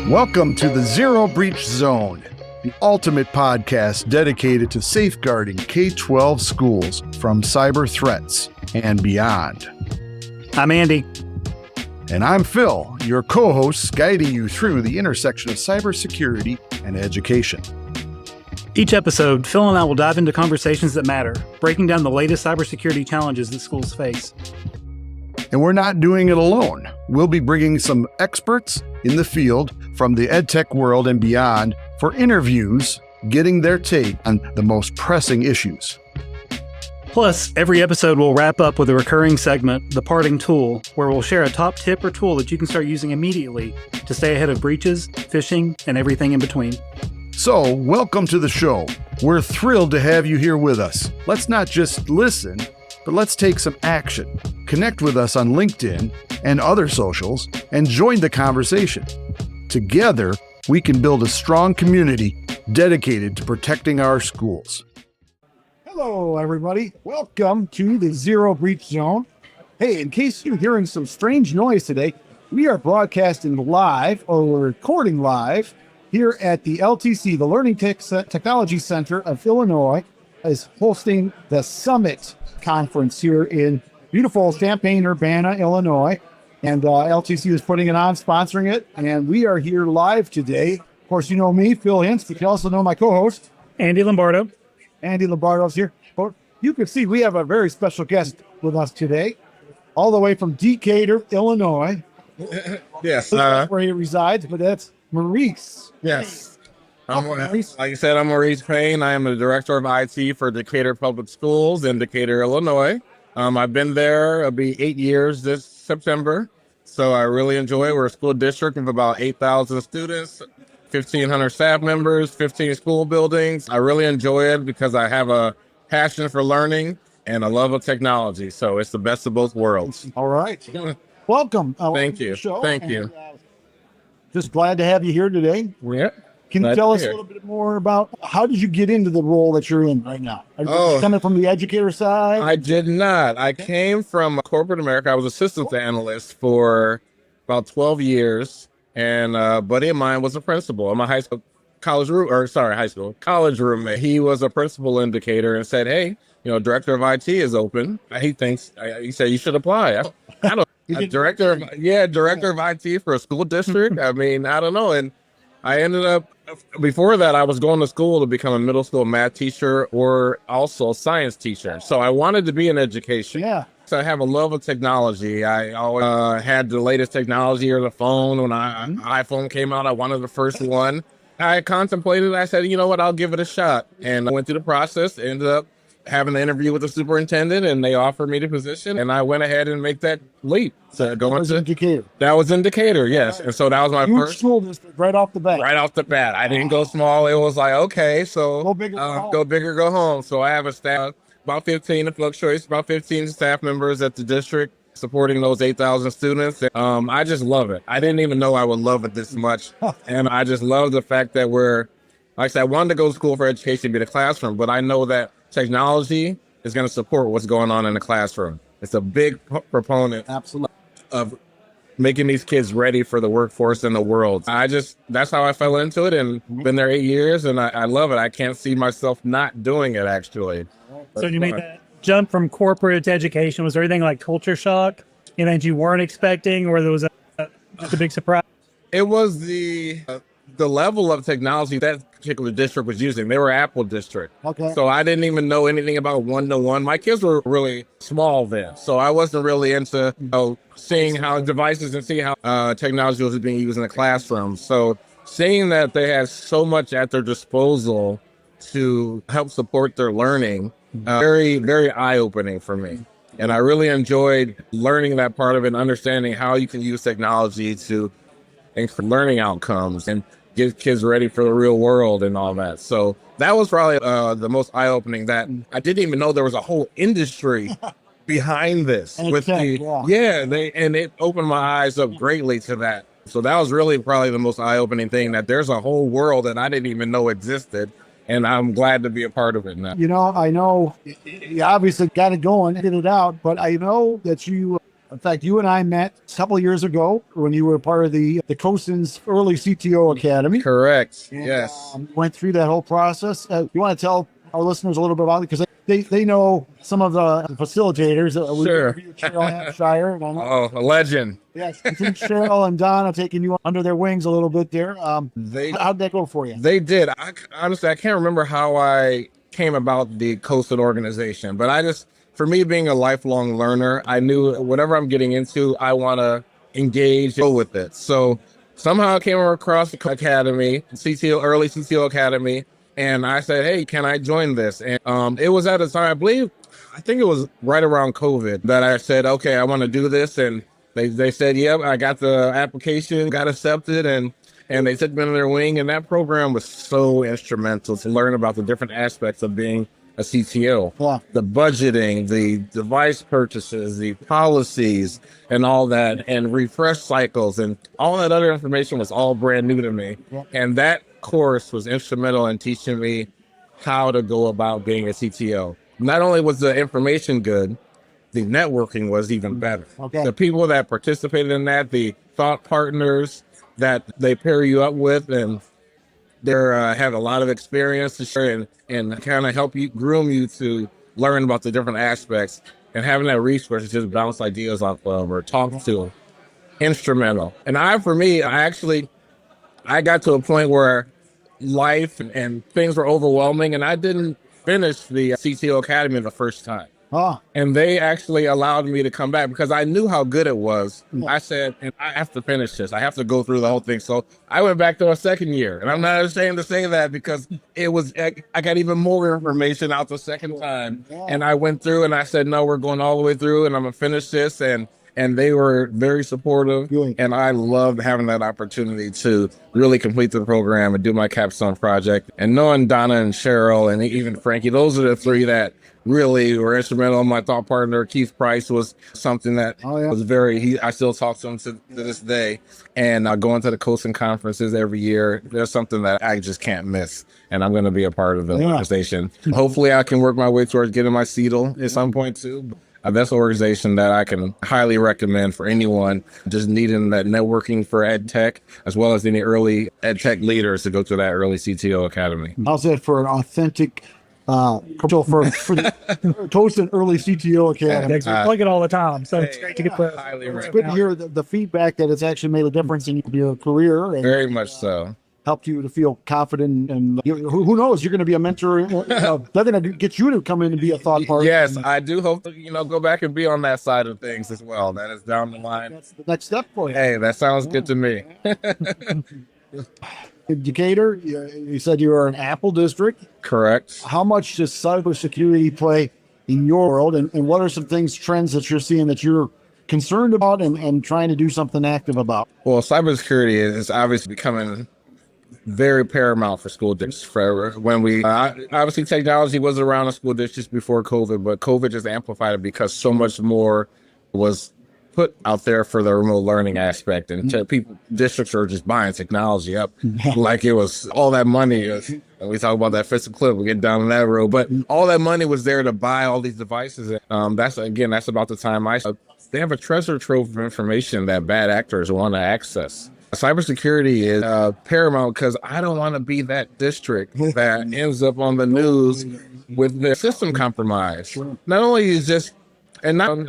Welcome to the Zero Breach Zone, the ultimate podcast dedicated to safeguarding K-12 schools from cyber threats and beyond. I'm Andy. And I'm Phil, your co-host guiding you through the intersection of cybersecurity and education. Each episode, Phil and I will dive into conversations that matter, breaking down the latest cybersecurity challenges that schools face. And we're not doing it alone. We'll be bringing some experts in the field from the EdTech world and beyond for interviews, getting their take on the most pressing issues. Plus, every episode will wrap up with a recurring segment, The Parting Tool, where we'll share a top tip or tool that you can start using immediately to stay ahead of breaches, phishing, and everything in between. So, welcome to the show. We're thrilled to have you here with us. Let's not just listen, but let's take some action. Connect with us on LinkedIn and other socials and join the conversation. Together, we can build a strong community dedicated to protecting our schools. Hello, everybody. Welcome to the Zero Breach Zone. Hey, in case you're hearing some strange noise today, we are broadcasting live or recording live here at the LTC, the Learning Technology Center of Illinois, is hosting the Summit Conference here in beautiful Champaign-Urbana, Illinois. And LTC is putting it on, sponsoring it. And we are here live today. Of course, you know me, Phil Hintz, but you also know my co-host, Andy Lombardo. Andy Lombardo's here. But you can see we have a very special guest with us today, all the way from Decatur, Illinois. Yes. That's where he resides, but that's Maurice. Yes. Maurice. Like you said, I'm Maurice Payne. I am the director of IT for Decatur Public Schools in Decatur, Illinois. I've been there. It'll be 8 years this September. So I really enjoy it. We're a school district of about 8,000 students, 1,500 staff members, 15 school buildings. I really enjoy it because I have a passion for learning and a love of technology. So it's the best of both worlds. All right. Welcome. Thank you. Thank you. Just glad to have you here today. Yeah. Can you tell us a little bit more about how did you get into the role that you're in right now? Are you coming from the educator side? I did not. I came from corporate America. I was a systems analyst for about 12 years, and a buddy of mine was a principal. I'm a college roommate. He was a principal in Decatur and said, "Hey, director of IT is open." He said you should apply. I don't. Director of IT for a school district. I mean, I don't know. And I ended up, before that, I was going to school to become a middle school math teacher or also a science teacher. So I wanted to be in education. Yeah. So I have a love of technology. I always had the latest technology or the phone. When iPhone came out, I wanted the first one. I contemplated, I said, you know what, I'll give it a shot. And I went through the process, ended up having an interview with the superintendent, and they offered me the position, and I went ahead and make that leap. So in Decatur. That was in Decatur, yes. And so that was my first school district right off the bat. Right off the bat. I didn't go small. It was like, okay, so go big or go big or go home. So I have a staff, about 15 staff members at the district supporting those 8,000 students. I just love it. I didn't even know I would love it this much. And I just love the fact that like I said, I wanted to go to school for education, be in a classroom, but I know that technology is going to support what's going on in the classroom. It's a big proponent of making these kids ready for the workforce and the world. That's how I fell into it, and been there 8 years, and I love it. I can't see myself not doing it, actually. So you made that jump from corporate to education. Was there anything like culture shock, that you weren't expecting, or there was just a big surprise? It was the level of technology that particular district was using. They were Apple district. Okay. So I didn't even know anything about one-to-one. My kids were really small then. So I wasn't really into seeing how devices and seeing how technology was being used in the classroom. So seeing that they had so much at their disposal to help support their learning, very, very eye-opening for me. And I really enjoyed learning that part of it and understanding how you can use technology to for learning outcomes and get kids ready for the real world and all that. So that was probably the most eye-opening, that I didn't even know there was a whole industry behind this. And it opened my eyes up greatly to that. So that was really probably the most eye-opening thing, that there's a whole world that I didn't even know existed. And I'm glad to be a part of it now. I know you obviously got it going, get it out, but I know that you In fact, you and I met a couple of years ago when you were part of the COSIN's early CTO Academy. Correct. And, Yes. went through that whole process. You want to tell our listeners a little bit about it? Because they know some of the facilitators. Sure. Sheryl Abshire. Oh, a legend. Yes. I think Sheryl and Don have taken you under their wings a little bit there. They How'd that go for you? They did. Honestly, I can't remember how I came about the COSIN organization, but for me being a lifelong learner, I knew whatever I'm getting into, I want to engage, go with it. So somehow I came across the Academy, early CTO Academy, and I said, hey, can I join this? And it was at a time, I think it was right around COVID that I said, okay, I want to do this. And they said, yep, I got the application, got accepted, and they took me under their wing. And that program was so instrumental to learn about the different aspects of being a CTO. Wow. The budgeting, the device purchases, the policies, and all that, and refresh cycles, and all that other information was all brand new to me. Yeah. And that course was instrumental in teaching me how to go about being a CTO. Not only was the information good, the networking was even better. Okay. The people that participated in that, the thought partners that they pair you up with, and they have a lot of experience to share and kind of help you, groom you to learn about the different aspects, and having that resource to just bounce ideas off of or talk to, instrumental. And I got to a point where life and things were overwhelming, and I didn't finish the CTO Academy the first time. Oh, And they actually allowed me to come back because I knew how good it was. I said, and I have to finish this. I have to go through the whole thing. So I went back to a second year. And I'm not ashamed to say that because I got even more information out the second time. And I went through and I said, no, we're going all the way through and I'm going to finish this. And they were very supportive. Good. And I loved having that opportunity to really complete the program and do my capstone project. And knowing Donna and Sheryl and even Frankie, those are the three that really were instrumental. My thought partner, Keith Price, was something that was I still talk to him to this day. And going to the COSIN conferences every year, there's something that I just can't miss. And I'm going to be a part of the organization. Hopefully I can work my way towards getting my CETL at some point too. That's an organization that I can highly recommend for anyone just needing that networking for EdTech, as well as any early EdTech leaders to go to that early CTO Academy. how's that for an authentic commercial for the COSIN early CTO Academy? We plug it all the time, so it's great to get the. Highly It's good to hear the feedback that it's actually made a difference in your career and Very much so. helped you to feel confident. And who knows, you're going to be a mentor. They're going to get you to come in and be a thought partner. Yes, I do hope to, go back and be on that side of things as well. That is down the line. That's the next step for you. Hey, that sounds good to me. Decatur, you said you were an Apple district. Correct. How much does cybersecurity play in your world? And what are some trends that you're seeing that you're concerned about and trying to do something active about? Well, cybersecurity is obviously becoming very paramount for school districts. Obviously technology was around in school districts before COVID, but COVID just amplified it because so much more was put out there for the remote learning aspect, and districts are just buying technology up like it was all that money. And we talk about that fiscal clip, we get down that road, but all that money was there to buy all these devices. That's about the time they have a treasure trove of information that bad actors want to access. Cybersecurity is paramount because I don't want to be that district that ends up on the news with their system compromised. Not only is just, I don't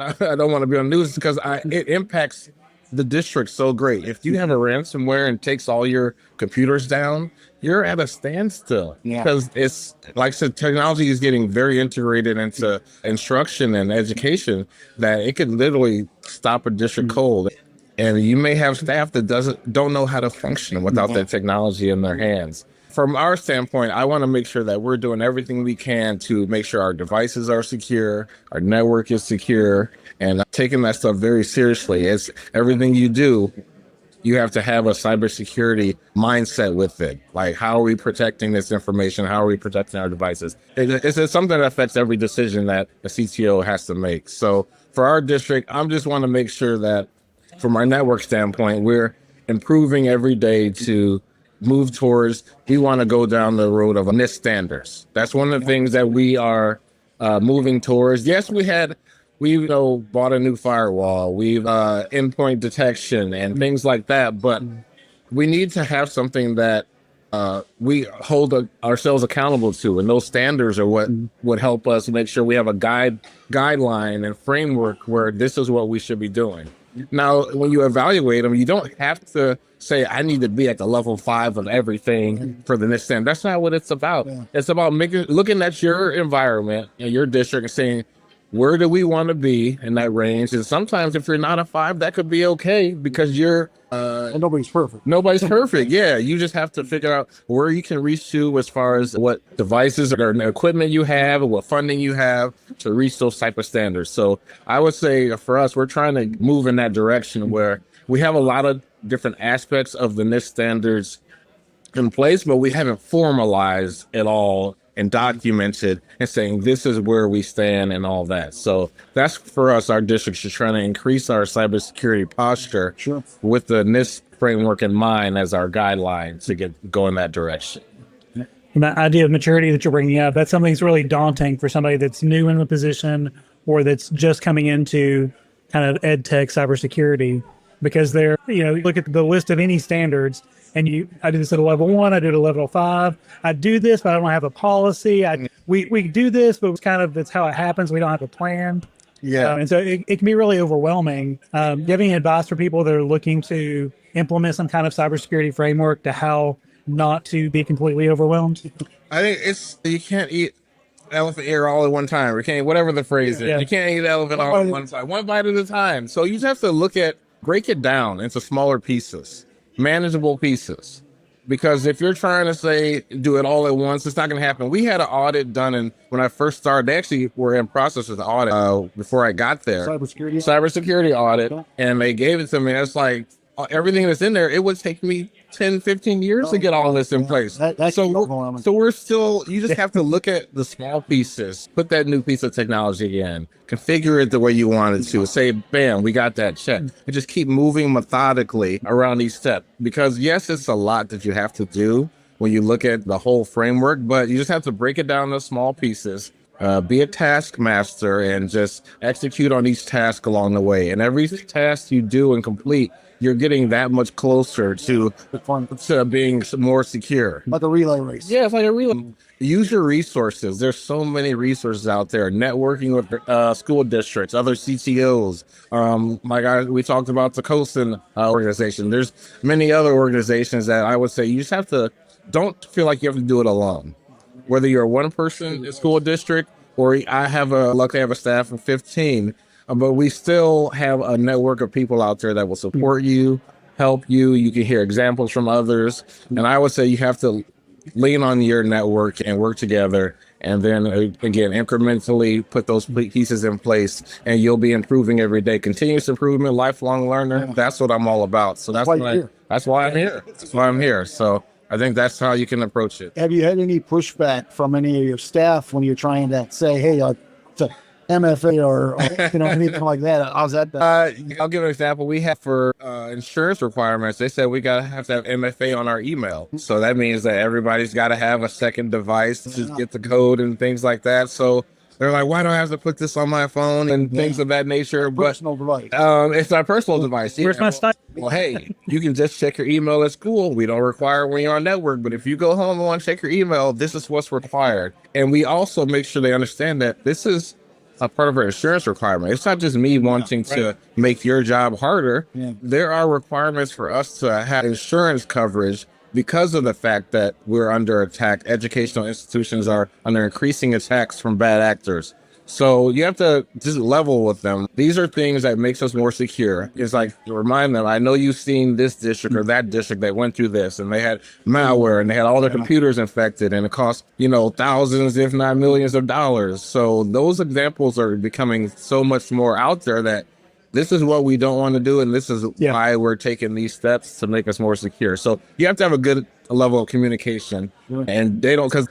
want to be on the news because it impacts the district so great. If you have a ransomware and takes all your computers down, you're at a standstill because it's like I said, technology is getting very integrated into instruction and education that it could literally stop a district cold. And you may have staff that don't know how to function without that technology in their hands. From our standpoint, I want to make sure that we're doing everything we can to make sure our devices are secure, our network is secure, and taking that stuff very seriously. It's everything you do, you have to have a cybersecurity mindset with it. Like, how are we protecting this information? How are we protecting our devices? It's something that affects every decision that a CTO has to make. So for our district, I just want to make sure that from our network standpoint, we're improving every day to move towards, we want to go down the road of NIST standards. That's one of the things that we are moving towards. Yes, we had we've bought a new firewall, we've endpoint detection and things like that, but we need to have something that we hold ourselves accountable to, and those standards are what would help us make sure we have a guideline and framework where this is what we should be doing. Now, when you evaluate them, you don't have to say, I need to be at the level 5 of everything for the NIST standard. That's not what it's about. Yeah. It's about looking at your environment and your district and saying, where do we want to be in that range? And sometimes if you're not a 5, that could be okay because you're... and nobody's perfect. Nobody's perfect, yeah. You just have to figure out where you can reach to as far as what devices or equipment you have and what funding you have to reach those type of standards. So I would say for us, we're trying to move in that direction where we have a lot of different aspects of the NIST standards in place, but we haven't formalized it all and documented and saying this is where we stand and all that. So that's for us, our district is trying to increase our cybersecurity posture with the NIST framework in mind as our guideline to go in that direction. And that idea of maturity that you're bringing up, that's something that's really daunting for somebody that's new in the position or that's just coming into kind of EdTech cybersecurity, because they're, look at the list of any standards and I do this at a level 1, I do it at a level 5. I do this, but I don't have a policy. We do this, but it's how it happens. We don't have a plan. Yeah. And so it can be really overwhelming. Do you have any advice for people that are looking to implement some kind of cybersecurity framework to how not to be completely overwhelmed? I think you can't eat elephant ear all at one time. Or whatever the phrase is. Yeah. You can't eat elephant all at one time. One bite at a time. So you just have to break it down into smaller pieces. Manageable pieces, because if you're trying to say do it all at once, it's not going to happen. We had an audit done, and when I first started, they actually were in process of the audit before I got there. Cybersecurity audit, and they gave it to me. It's like everything that's in there. It would take me 10, 15 years to get all this in place. So we're still. You just have to look at the small pieces, put that new piece of technology in, configure it the way you want it to. Say, bam, we got that check. And just keep moving methodically around each step. Because yes, it's a lot that you have to do when you look at the whole framework, but you just have to break it down into small pieces. Be a task master and just execute on each task along the way. And every task you do and complete, you're getting that much closer to being more secure. Like a relay race. Yeah, it's like a relay. Use your resources. There's so many resources out there. Networking with school districts, other CTOs. We talked about the Coastin organization. There's many other organizations that I would say you just have to, don't feel like you have to do it alone. Whether you're one person in school district or luckily I have a staff of 15, but we still have a network of people out there that will support you, help you. You can hear examples from others. And I would say you have to lean on your network and work together. And then again, incrementally put those pieces in place and you'll be improving every day. Continuous improvement, lifelong learner. Yeah. That's what I'm all about. So that's why I'm here. That's why I'm here. So I think that's how you can approach it. Have you had any pushback from any of your staff when you're trying to say, hey, to MFA or anything like that? How's that done? I'll give an example. We have for insurance requirements, they said we have to have MFA on our email. So that means that everybody's got to have a second device to get the code and things like that. So they're like, why do I have to put this on my phone and things of that nature? Personal device. It's our personal device. Where's my stuff? Well, hey, you can just check your email at school. We don't require when you're on network. But if you go home and want to check your email, this is what's required. And we also make sure they understand that this is a part of our insurance requirement. It's not just me wanting to make your job harder. Yeah. There are requirements for us to have insurance coverage because of the fact that we're under attack. Educational institutions are under increasing attacks from bad actors. So you have to just level with them. These are things that makes us more secure. It's like to remind them, I know you've seen this district or that district that went through this and they had malware and they had all their computers infected and it cost, thousands, if not millions of dollars. So those examples are becoming so much more out there that this is what we don't want to do. And this is why we're taking these steps to make us more secure. So you have to have a good level of communication and they don't, because,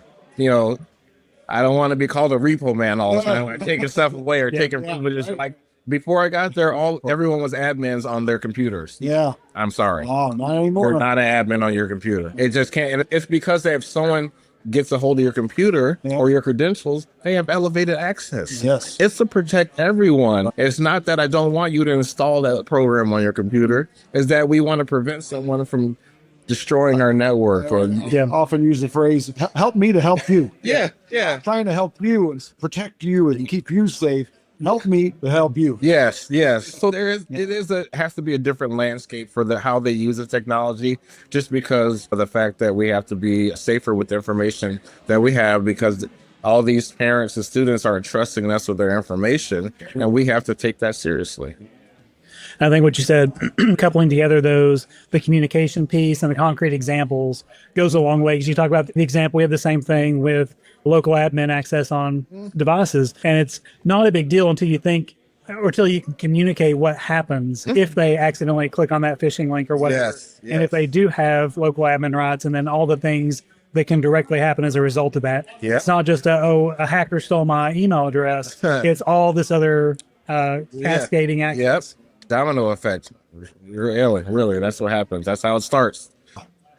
I don't want to be called a repo man all the time, like taking stuff away or taking privileges. Like before I got there, everyone was admins on their computers. Yeah. I'm sorry. Oh, not anymore. You're not an admin on your computer. It just can't. It's because they have someone gets a hold of your computer or your credentials, they have elevated access. Yes. It's to protect everyone. It's not that I don't want you to install that program on your computer. It's that we want to prevent someone from destroying our network. Or Often use the phrase, help me to help you. yeah. Trying to help you and protect you and keep you safe. Help me to help you. Yes. So has to be a different landscape for how they use the technology, just because of the fact that we have to be safer with the information that we have, because all these parents and students are entrusting us with their information, and we have to take that seriously. I think what you said, coupling together the communication piece and the concrete examples goes a long way. Because you talk about the example, we have the same thing with local admin access on devices. And it's not a big deal until you can communicate what happens if they accidentally click on that phishing link or whatever. Yes. And if they do have local admin rights, and then all the things that can directly happen as a result of that. Yep. It's not just a hacker stole my email address. It's all this other cascading access. Yep. Domino effect. Really, that's what happens. That's how it starts.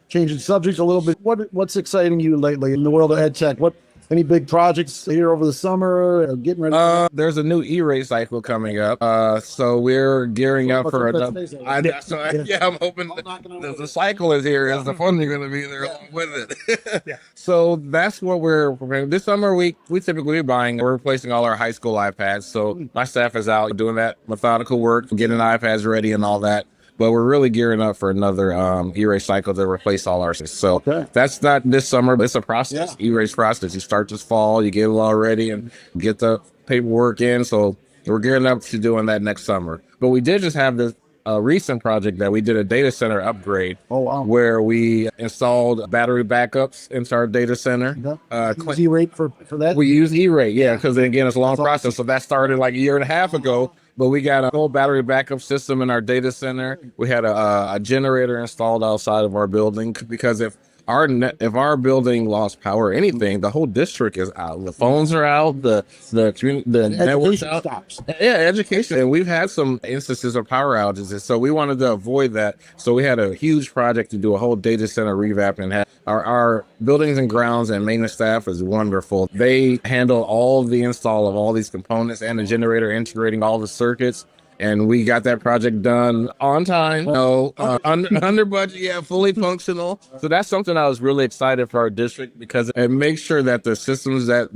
Changing subjects a little bit. What's exciting you lately in the world of EdTech? Any big projects here over the summer? Or getting ready? There's a new E-rate cycle coming up. So we're gearing up for another. I'm hoping the cycle is here. Is the funding going to be there along with it? So that's what we're this summer. We typically we're replacing all our high school iPads. So my staff is out doing that methodical work, getting iPads ready and all that. But we're really gearing up for another E-rate cycle to replace all our systems. So that's not this summer, but it's a process. E-rate process. You start this fall, you get it all ready and get the paperwork in. So we're gearing up to doing that next summer. But we did just have this recent project that we did a data center upgrade. Where we installed battery backups into our data center. Use E-rate for that? We use E-rate, because again, it's a long process. So that started like a year and a half ago. But we got a whole battery backup system in our data center. We had a generator installed outside of our building, because if our building lost power or anything, the whole district is out. The phones are out. The network's out. Stops. Yeah, education. And we've had some instances of power outages, so we wanted to avoid that. So we had a huge project to do a whole data center revamp, and our buildings and grounds and maintenance staff is wonderful. They handle all the install of all these components and the generator, integrating all the circuits. And we got that project done on time, under budget, fully functional. So that's something I was really excited for our district, because it makes sure that the systems that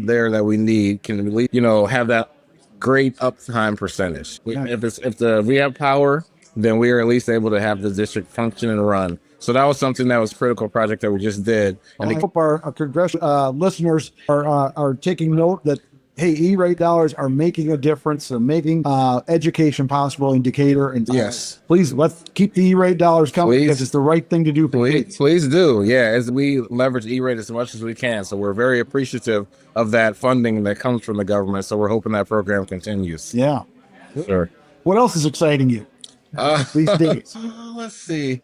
we need can really, have that great uptime percentage. If we have power, then we are at least able to have the district function and run. So that was something that was a critical project that we just did. And I hope our congressional listeners are taking note that, hey, E-rate dollars are making a difference. They're making education possible in Decatur. And please, let's keep the E-rate dollars coming, because it's the right thing to do. Please do. As we leverage E-rate as much as we can. So we're very appreciative of that funding that comes from the government. So we're hoping that program continues. Yeah. Sure. What else is exciting you these days? Let's see.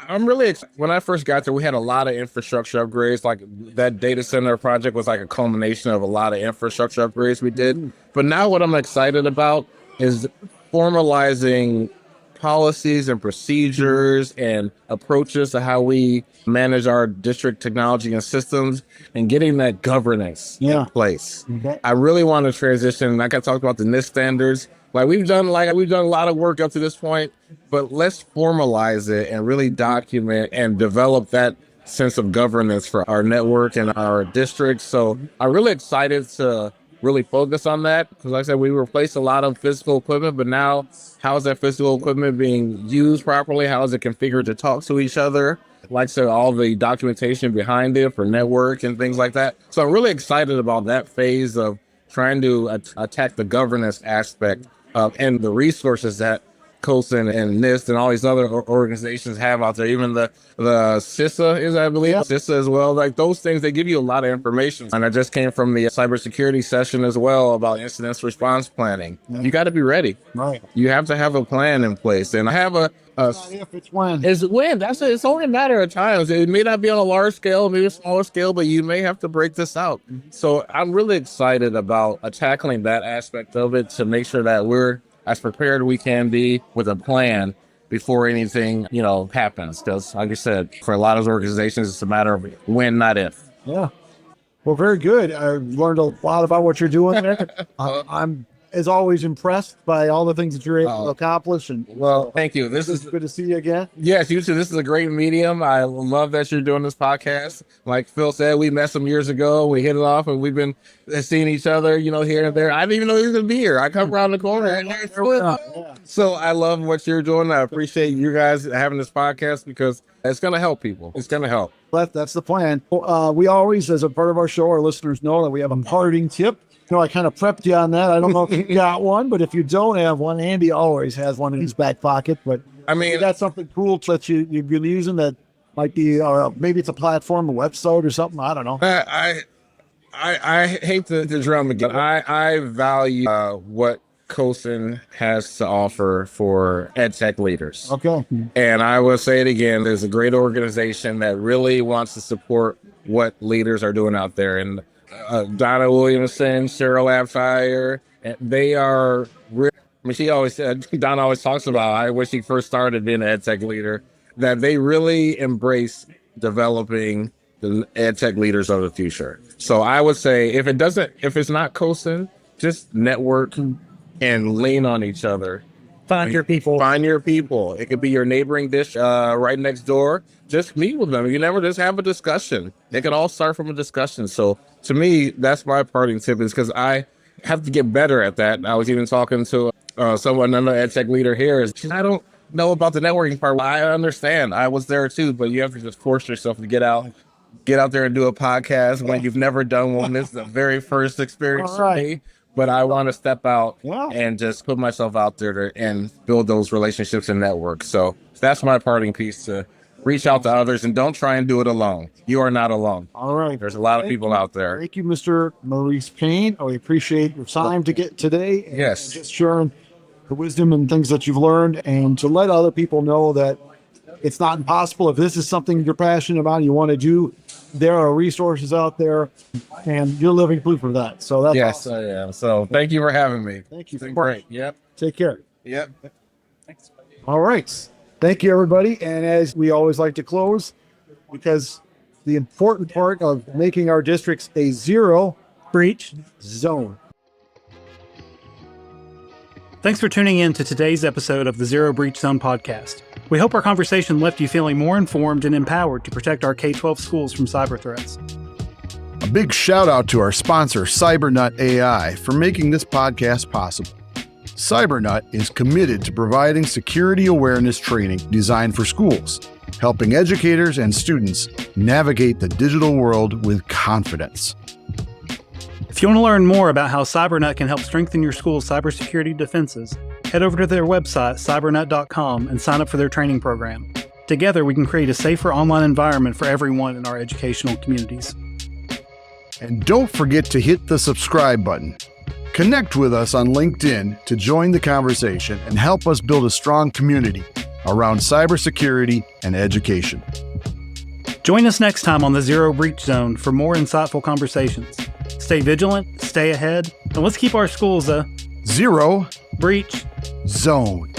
I'm really excited. When I first got there, we had a lot of infrastructure upgrades. Like that data center project was like a culmination of a lot of infrastructure upgrades we did. But now what I'm excited about is formalizing policies and procedures and approaches to how we manage our district technology and systems, and getting that governance in place. I really want to transition. Like I talked about the NIST standards. We've done a lot of work up to this point, but let's formalize it and really document and develop that sense of governance for our network and our district. So I'm really excited to really focus on that, because like I said, we replaced a lot of physical equipment, but now how is that physical equipment being used properly? How is it configured to talk to each other? Like I said, all the documentation behind it for network and things like that. So I'm really excited about that phase of trying to attack the governance aspect and the resources that COSIN and NIST and all these other organizations have out there. Even the CISA is, I believe, CISA as well. Like those things, they give you a lot of information. And I just came from the cybersecurity session as well about incident response planning. You got to be ready. Right. You have to have a plan in place. And I have if it's when. It's when. It's only a matter of times. It may not be on a large scale, maybe a smaller scale, but you may have to break this out. So I'm really excited about tackling that aspect of it, to make sure that we're as prepared we can be with a plan before anything, happens. Because like I said, for a lot of organizations, it's a matter of when, not if. Yeah. Well, very good. I learned a lot about what you're doing there. I'm, as always, impressed by all the things that you're able to accomplish. And Well, thank you. This it's is good to see you again. Yes, you too. This is a great medium. I love that you're doing this podcast. Like Phil said, we met some years ago. We hit it off, and we've been seeing each other, here and there. I didn't even know he was going to be here. I come around the corner. And there's Phil. So I love what you're doing. I appreciate you guys having this podcast because it's going to help people. It's going to help. That's the plan. We always, as a part of our show, our listeners know that we have a parting tip. I kind of prepped you on that. I don't know if you got one, but if you don't have one, Andy always has one in his back pocket. But I mean, you got something cool that you've been using that might be, maybe it's a platform, a website or something. I don't know. I hate to drum again. I value what COSN has to offer for EdTech leaders. Okay. And I will say it again, there's a great organization that really wants to support what leaders are doing out there. And Donna Williamson, Sheryl Abshire, they are real. I mean, she always said, Donna always talks about, when she first started being an EdTech leader, that they really embrace developing the EdTech leaders of the future. So I would say if it's not COSN, just network and lean on each other. Find your people. Find your people. It could be your neighboring dish right next door. Just meet with them. You never just have a discussion. It can all start from a discussion. So to me, that's my parting tip is because I have to get better at that. I was even talking to someone, another EdTech leader here. I don't know about the networking part. I understand. I was there too, but you have to just force yourself to get out there and do a podcast when you've never done one. This is the very first experience for me. But I want to step out and just put myself out there and build those relationships and networks. So that's my parting piece, to reach out to others and don't try and do it alone. You are not alone. All right. There's a lot of people out there. Thank you, Mr. Maurice Payne. We appreciate your time to get today. And Yes. just sharing the wisdom and things that you've learned, and to let other people know that it's not impossible. If this is something you're passionate about and you want to do, there are resources out there, and you're living proof of that. So that's Yes, awesome. I am. So thank you for having me. Thank you. It's been great. Yep. Take care. Yep. All right. Thank you, everybody. And as we always like to close, because the important part of making our districts a zero Breach zone. Thanks for tuning in to today's episode of the Zero Breach Zone podcast. We hope our conversation left you feeling more informed and empowered to protect our K-12 schools from cyber threats. A big shout out to our sponsor, CyberNut AI, for making this podcast possible. CyberNut is committed to providing security awareness training designed for schools, helping educators and students navigate the digital world with confidence. If you want to learn more about how CyberNut can help strengthen your school's cybersecurity defenses, head over to their website, cybernut.com, and sign up for their training program. Together, we can create a safer online environment for everyone in our educational communities. And don't forget to hit the subscribe button. Connect with us on LinkedIn to join the conversation and help us build a strong community around cybersecurity and education. Join us next time on the Zero Breach Zone for more insightful conversations. Stay vigilant, stay ahead, and let's keep our schools a Zero breach zone.